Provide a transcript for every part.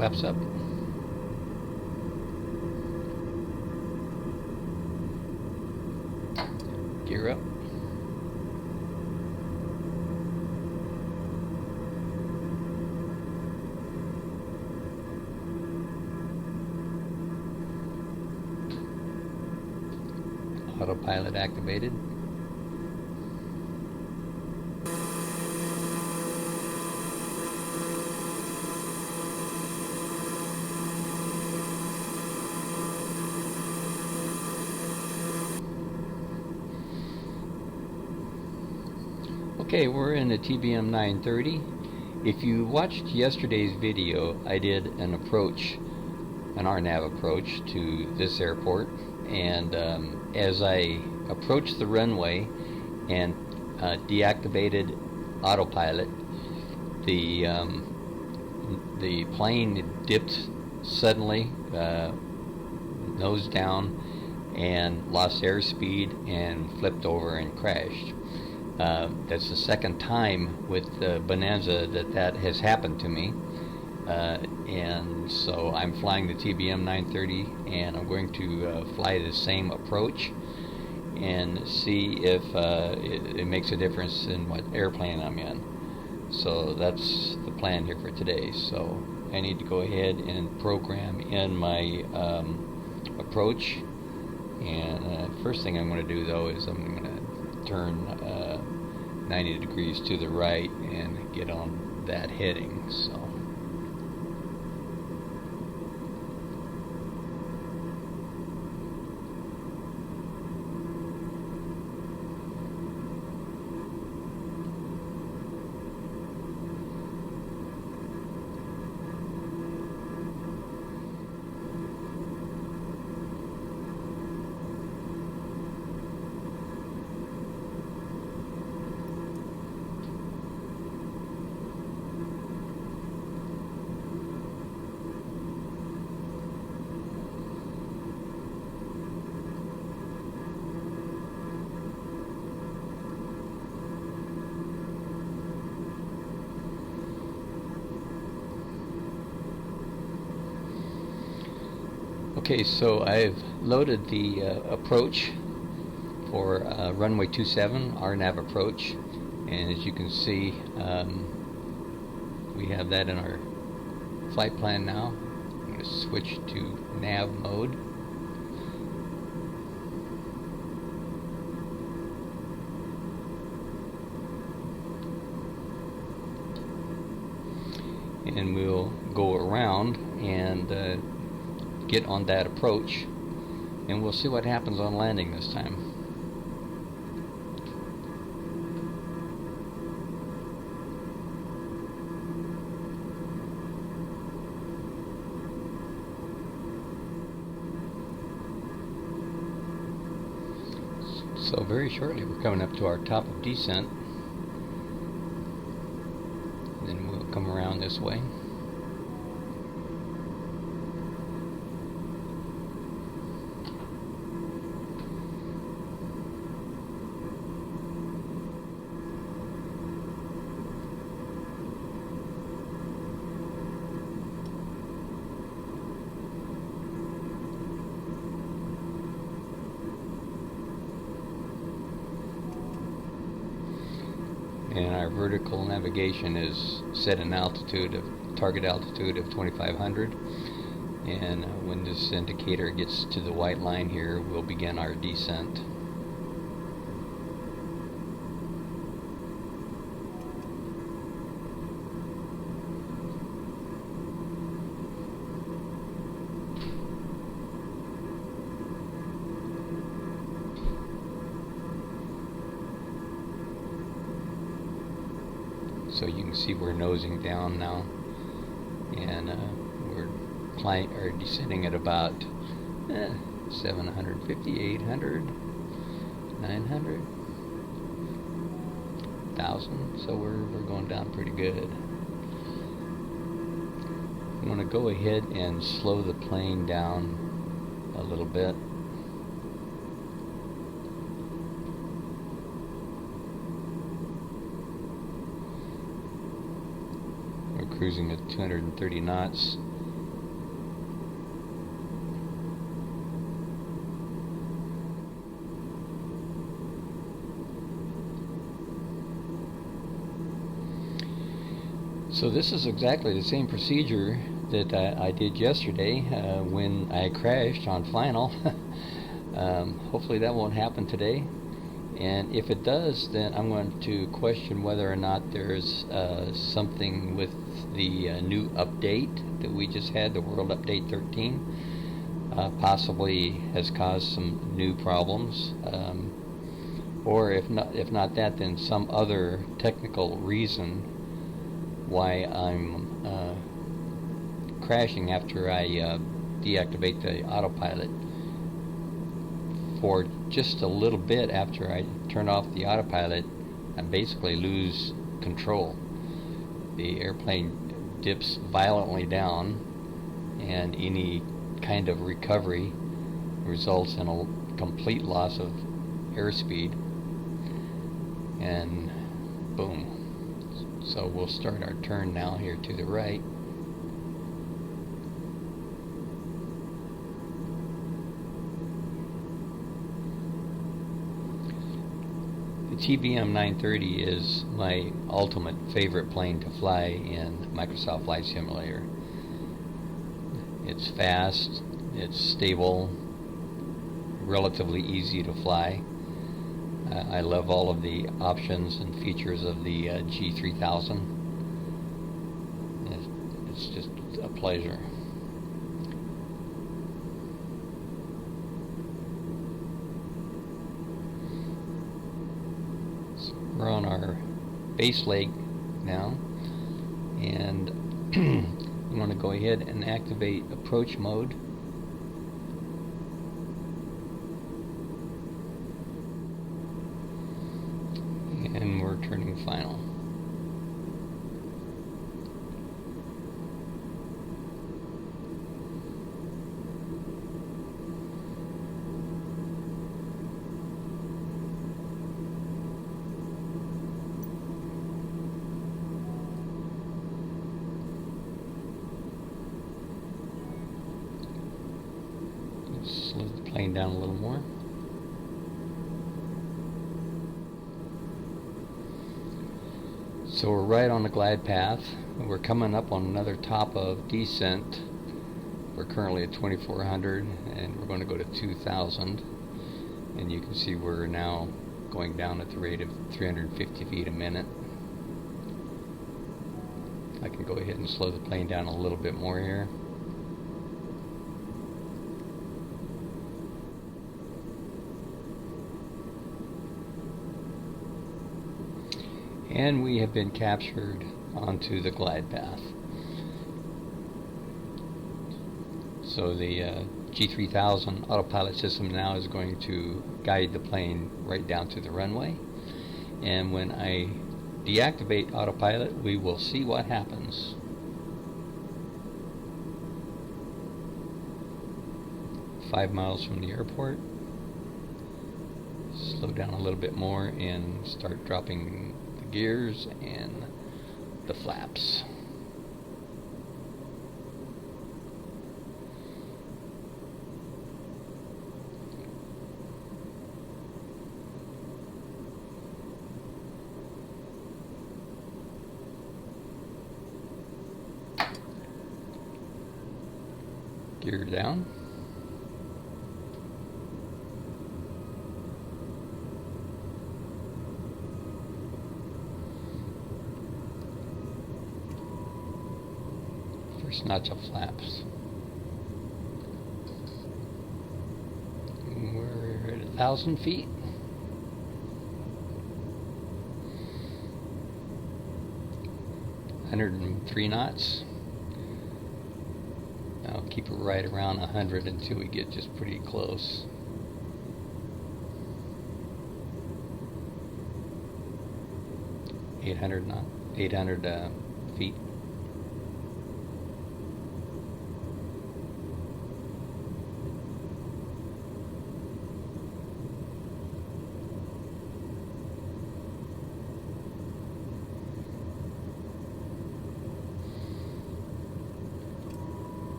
flaps up. Gear up. Autopilot activated. Okay, we're in the TBM930. If you watched yesterday's video, I did an approach, an RNAV approach to this airport, and as I approached the runway and deactivated autopilot, the plane dipped suddenly, nose down, and lost airspeed and flipped over and crashed. That's the second time with Bonanza that has happened to me, and so I'm flying the TBM930, and I'm going to fly the same approach and see if it makes a difference in what airplane I'm in. So that's the plan here for today. So I need to go ahead and program in my approach, and first thing I'm going to do though is I'm going to turn 90 degrees to the right and get on that heading. So okay, so I've loaded the approach for runway 27 RNAV approach, and as you can see, we have that in our flight plan now. I'm going to switch to nav mode. And we'll go around and get on that approach, and we'll see what happens on landing this time. So very shortly we're coming up to our top of descent, and then we'll come around this way. And our vertical navigation is set an altitude of target altitude of 2500, and when this indicator gets to the white line here, we'll begin our descent. So you can see we're nosing down now, and we're descending at about 750, 800, 900, 1,000. So we're going down pretty good. I'm going to go ahead and slow the plane down a little bit. Cruising at 230 knots, So this is exactly the same procedure that I did yesterday when I crashed on final. Hopefully that won't happen today. And if it does, then I'm going to question whether or not there's something with the new update that we just had, the World Update 13, possibly has caused some new problems. Or if not that, then some other technical reason why I'm crashing after I deactivate the autopilot. For just a little bit after I turn off the autopilot, I basically lose control. The airplane dips violently down, and any kind of recovery results in a complete loss of airspeed, and boom. So we'll start our turn now here to the right. The TBM930 is my ultimate favorite plane to fly in Microsoft Flight Simulator. It's fast, it's stable, relatively easy to fly. I love all of the options and features of the G3000. It's just a pleasure. So we're on our base leg now, and we want to go ahead and activate approach mode. And we're turning final. Let's slow the plane down a little more. So we're right on the glide path. We're coming up on another top of descent. We're currently at 2400, and we're going to go to 2000. And you can see we're now going down at the rate of 350 feet a minute. I can go ahead and slow the plane down a little bit more here. And we have been captured onto the glide path. So the G3000 autopilot system now is going to guide the plane right down to the runway. And when I deactivate autopilot, we will see what happens. Five miles from the airport. Slow down a little bit more and start dropping gears and the flaps. Gear down. First notch of flaps. We're at 1,000 feet. (103 knots). I'll keep it right around 100 until we get just pretty close. (800 feet).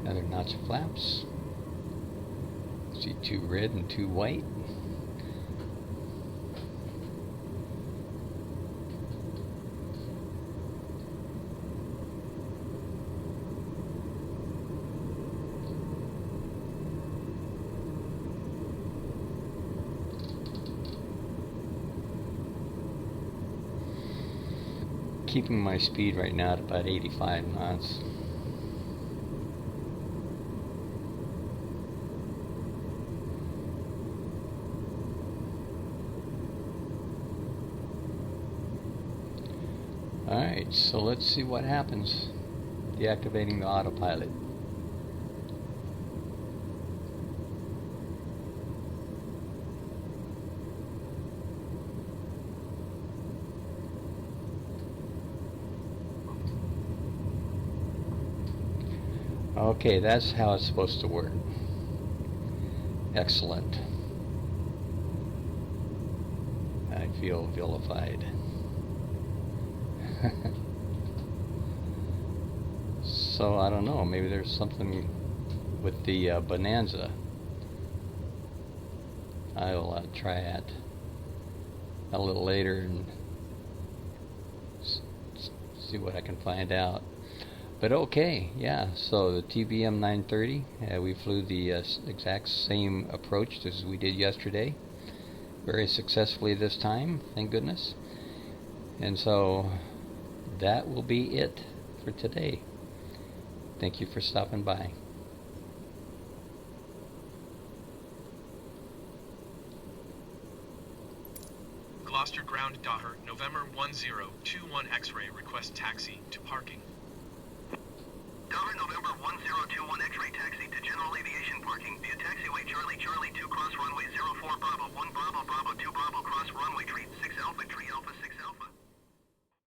Another notch of flaps. See two red and two white. keeping my speed right now at about 85 knots. Alright, so let's see what happens deactivating the autopilot. Okay, that's how it's supposed to work. Excellent. I feel vilified. So I don't know, maybe there's something with the Bonanza. I'll try it a little later and see what I can find out. But okay, yeah, so the TBM930, we flew the exact same approach as we did yesterday. Very successfully this time, thank goodness. And so that will be it for today. Thank you for stopping by. Gloucester Ground Daughter, November 1021 X-ray, request taxi to parking. Daughter, November 1021 X-ray, taxi to general aviation parking via taxiway Charlie 2 cross runway 04 Bravo 1 Bravo 2 Bravo cross runway treat 6 Alpha tree.